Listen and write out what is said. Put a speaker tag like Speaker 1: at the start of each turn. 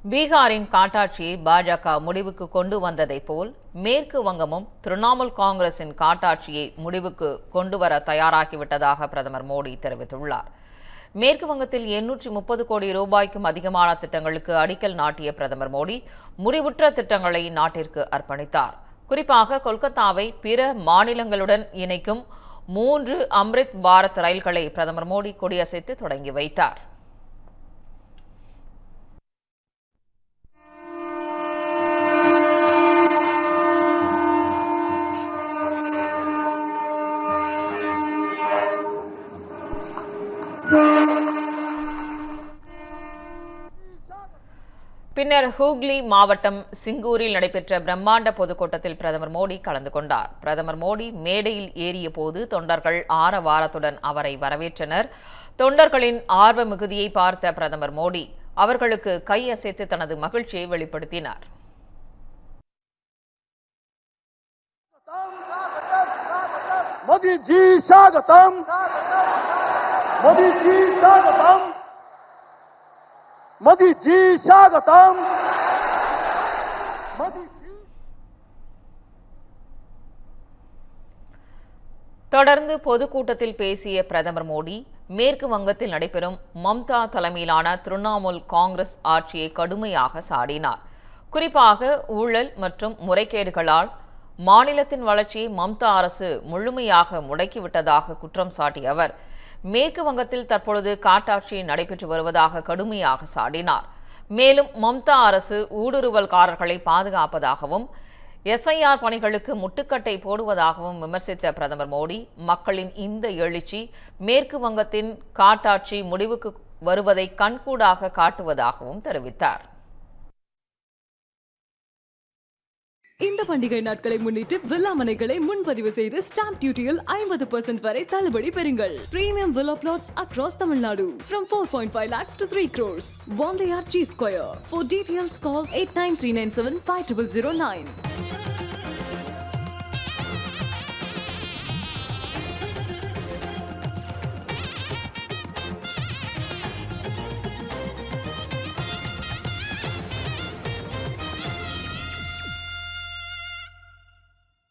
Speaker 1: பீகாரின் காட்டாட்சியை பாஜக முடிவுக்கு கொண்டு வந்ததைப் போல் மேற்கு வங்கமும் திரிணாமுல் காங்கிரசின் காட்டாட்சியை முடிவுக்கு கொண்டுவர தயாராகிவிட்டதாக பிரதமர் மோடி தெரிவித்துள்ளார். மேற்கு வங்கத்தில் 830 கோடி ரூபாய்க்கும் அதிகமான திட்டங்களுக்கு அடிக்கல் நாட்டிய பிரதமர் மோடி முடிவுற்ற திட்டங்களை நாட்டிற்கு அர்ப்பணித்தார். குறிப்பாக கொல்கத்தாவை பிற மாநிலங்களுடன் இணைக்கும் 3 அம்ரித் பாரத் ரயில்களை பிரதமர் மோடி கொடியசைத்து தொடங்கி வைத்தார். பின்னர் ஹூக்ளி மாவட்டம் சிங்கூரில் நடைபெற்ற பிரம்மாண்ட பொதுக்கூட்டத்தில் பிரதமர் மோடி கலந்து கொண்டார். பிரதமர் மோடி மேடையில் ஏறிய போது தொண்டர்கள் ஆரவாரத்துடன் அவரை வரவேற்றனர். தொண்டர்களின் ஆர்வ மிகுதியை பார்த்த பிரதமர் மோடி அவர்களுக்கு கையசைத்து தனது மகிழ்ச்சியை வெளிப்படுத்தினார்.
Speaker 2: மோடி ஜி ஸ்வாகதம், மோடி ஜி ஸ்வாகதம், மோடி ஜி ஸ்வாகதம், மோடி ஜி.
Speaker 1: தொடர்ந்து பொதுக்கூட்டத்தில் பேசிய பிரதமர் மோடி மேற்கு வங்கத்தில் நடைபெறும் மம்தா தலைமையிலான திரிணாமுல் காங்கிரஸ் ஆட்சியை கடுமையாக சாடினார். குறிப்பாக ஊழல் மற்றும் முறைகேடுகளால் மாநிலத்தின் வளர்ச்சியை மம்தா அரசு முழுமையாக முடக்கிவிட்டதாக குற்றம் சாட்டிய அவர் மேற்கு வங்கத்தில் தற்பொழுது காட்டாட்சி நடைபெற்று வருவதாக கடுமையாக சாடினார். மேலும் மம்தா அரசு ஊடுருவல்காரர்களை பாதுகாப்பதாகவும் எஸ்ஐஆர் பணிகளுக்கு முட்டுக்கட்டை போடுவதாகவும் விமர்சித்த பிரதமர் மோடி மக்களின் இந்த எழுச்சி மேற்கு வங்கத்தின் காட்டாட்சி முடிவுக்கு வருவதை கண்கூடாக காட்டுவதாகவும் தெரிவித்தார்.
Speaker 3: இந்த பண்டிகை நாட்களை முன்னிட்டு வில்லா மனைகளை முன்பதிவு செய்து ஸ்டாம்ப் டியூட்டியில் 50% வரை தள்ளுபடி பெறுங்கள். Premium villa plots across Tamil Nadu from 4.5 lakhs to 3 crores. Wandeyar G Square. For details call 8939750009.